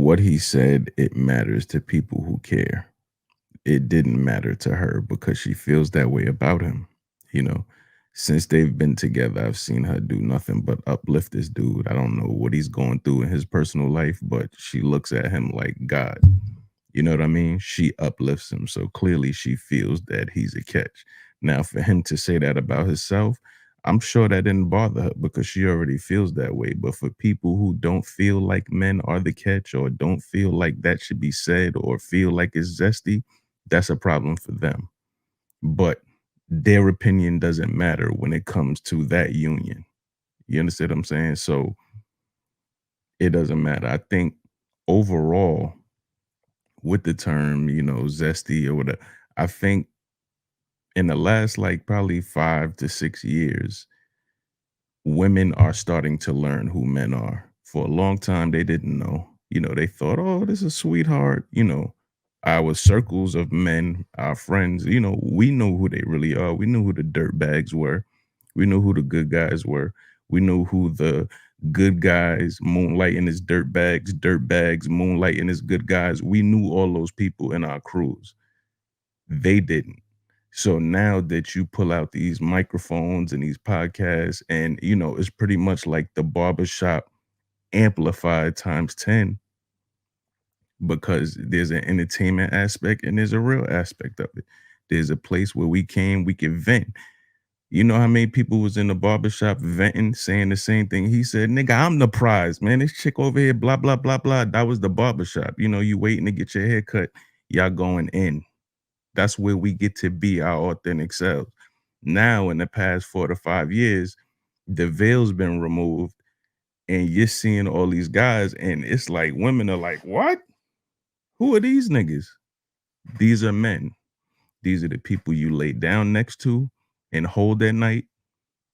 what he said, it matters to people who care. It didn't matter to her because she feels that way about him. You know, since they've been together, I've seen her do nothing but uplift this dude. I don't know what he's going through in his personal life, but she looks at him like God. You know what I mean? She uplifts him. So clearly she feels that he's a catch. Now, for him to say that about himself, I'm sure that didn't bother her because she already feels that way. But for people who don't feel like men are the catch or don't feel like that should be said or feel like it's zesty, that's a problem for them. But their opinion doesn't matter when it comes to that union. You understand what I'm saying? So it doesn't matter. I think overall, with the term, zesty or whatever, I think in the last like probably 5 to 6 years, women are starting to learn who men are. For a long time, they didn't know. They thought, oh, this is a sweetheart. Our circles of men, our friends, we know who they really are. We knew who the dirt bags were. We knew who the good guys were. We knew who the good guys moonlighting as dirt bags moonlighting as good guys. We knew all those people in our crews. They didn't. So now that you pull out these microphones and these podcasts, and it's pretty much like the barbershop amplified times 10 because there's an entertainment aspect and there's a real aspect of it. There's a place where we can vent. You know how many people was in the barbershop venting, saying the same thing? He said, nigga, I'm the prize, man. This chick over here, blah, blah, blah, blah. That was the barbershop. You waiting to get your hair cut. Y'all going in. That's where we get to be our authentic selves. Now, in the past 4 to 5 years, the veil's been removed, and you're seeing all these guys, and it's like women are like, what? Who are these niggas? These are men. These are the people you lay down next to and hold at night.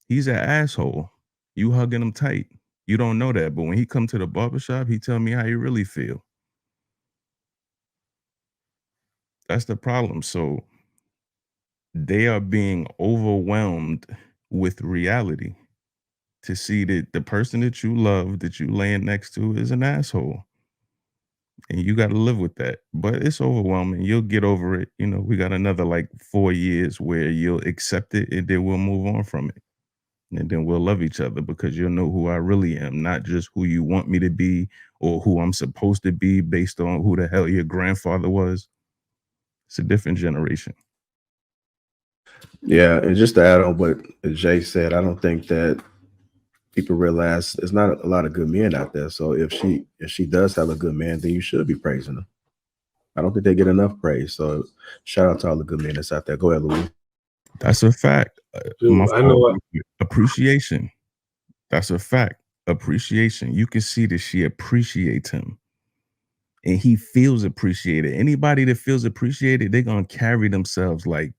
He's an asshole. You hugging him tight. You don't know that, but when he come to the barbershop, he tell me how he really feel. That's the problem. So they are being overwhelmed with reality to see that the person that you love, that you laying next to, is an asshole. And you got to live with that. But it's overwhelming. You'll get over it. We got another like 4 years where you'll accept it and then we'll move on from it. And then we'll love each other because you'll know who I really am, not just who you want me to be or who I'm supposed to be based on who the hell your grandfather was. It's a different generation. Yeah, and just to add on what Jay said, I don't think that people realize there's not a lot of good men out there. So if she does have a good man, then you should be praising her. I don't think they get enough praise. So shout out to all the good men that's out there. Go ahead, Louis. That's a fact. My Dude, I know fault. what. Appreciation. That's a fact. Appreciation. You can see that she appreciates him and he feels appreciated. Anybody that feels appreciated, they're going to carry themselves like,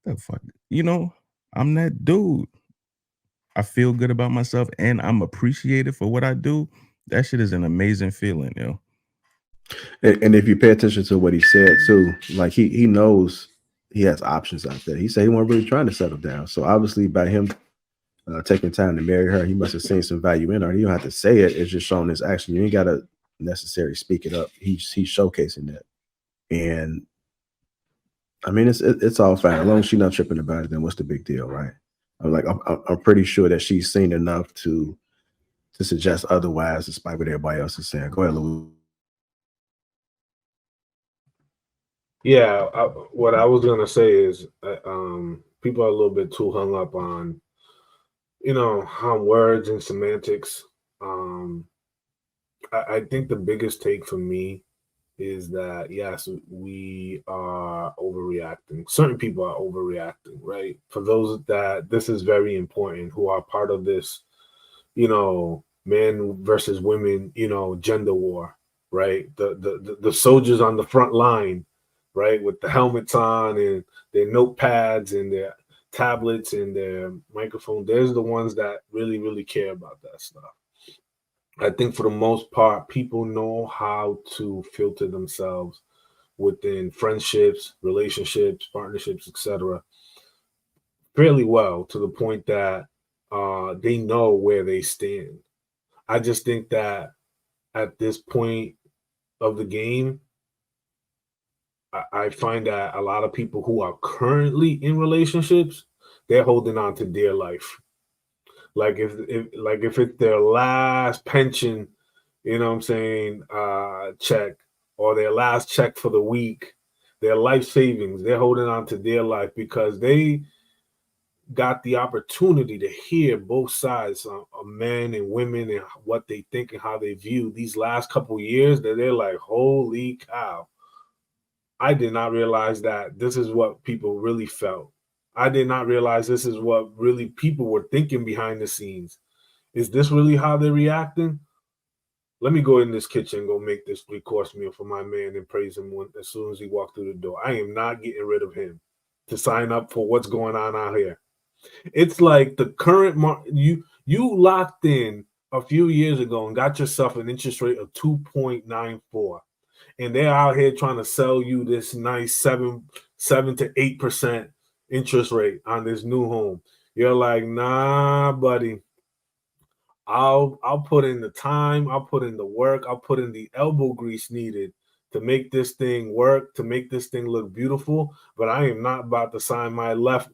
the fuck, I'm that dude. I feel good about myself and I'm appreciated for what I do. That shit is an amazing feeling, And if you pay attention to what he said too, like he knows he has options out there. He said he wasn't really trying to settle down. So obviously, by him taking time to marry her, he must have seen some value in her. You don't have to say it; it's just showing his action. You ain't got to necessarily speak it up. He's showcasing that, and I mean it's all fine as long as she's not tripping about it. Then what's the big deal, right? I'm pretty sure that she's seen enough to suggest otherwise, despite what everybody else is saying. Go ahead, Louis. Yeah, what I was gonna say is, people are a little bit too hung up on, on words and semantics. Um, I think the biggest take for me is that yes, we are overreacting. Certain people are overreacting, right? For those that this is very important, who are part of this, men versus women, gender war, right? The soldiers on the front line, right, with the helmets on and their notepads and their tablets and their microphone. There's the ones that really, really care about that stuff. I think for the most part, people know how to filter themselves within friendships, relationships, partnerships, etc., fairly well to the point that they know where they stand. I just think that at this point, of the game, I find that a lot of people who are currently in relationships, they're holding on to dear life. Like if it's their last pension, you know what I'm saying, check, or their last check for the week, their life savings, they're holding on to their life because they got the opportunity to hear both sides of men and women and what they think and how they view these last couple years, that they're like, holy cow, I did not realize that this is what people really felt. I did not realize this is what really people were thinking behind the scenes. Is this really how they're reacting? Let me go in this kitchen and go make this 3-course meal for my man and praise him as soon as he walked through the door. I am not getting rid of him to sign up for what's going on out here. It's like the current you locked in a few years ago and got yourself an interest rate of 2.94, and they're out here trying to sell you this nice 7 to 8% interest rate on this new home. You're like, nah, buddy. I'll put in the time, I'll put in the work, I'll put in the elbow grease needed to make this thing work, to make this thing look beautiful. But I am not about to sign my life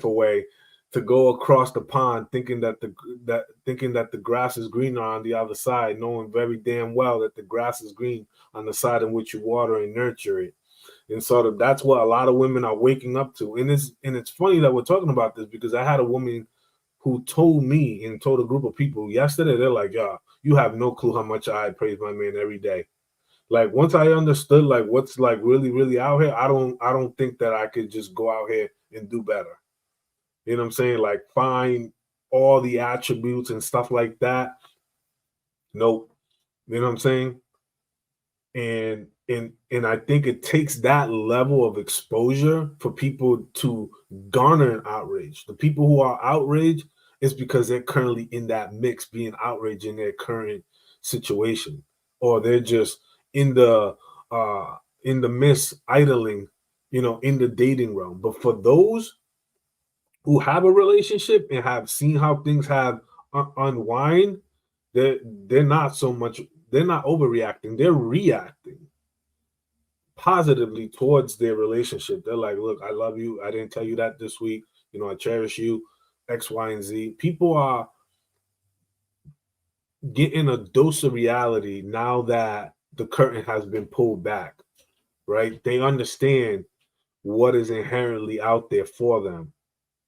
away to go across the pond thinking that the grass is greener on the other side, knowing very damn well that the grass is green on the side in which you water and nurture it. And sort of that's what a lot of women are waking up to. And it's funny that we're talking about this because I had a woman who told me and told a group of people yesterday, they're like, "Yeah, you have no clue how much I praise my man every day." Like once I understood like what's like really, really out here, I don't think that I could just go out here and do better. You know what I'm saying? Like find all the attributes and stuff like that. Nope. You know what I'm saying? And I think it takes that level of exposure for people to garner an outrage. The people who are outraged is because they're currently in that mix, being outraged in their current situation, or they're just in the midst idling, in the dating realm. But for those who have a relationship and have seen how things have unwind, they're not so much. They're not overreacting. They're reacting positively towards their relationship. They're like, look, I love you. I didn't tell you that this week. I cherish you, X, Y, and Z. People are getting a dose of reality now that the curtain has been pulled back, right? They understand what is inherently out there for them,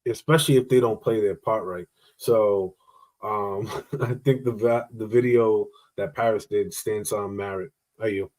especially if they don't play their part right. So I think the video that Paris did stands on merit. Are you?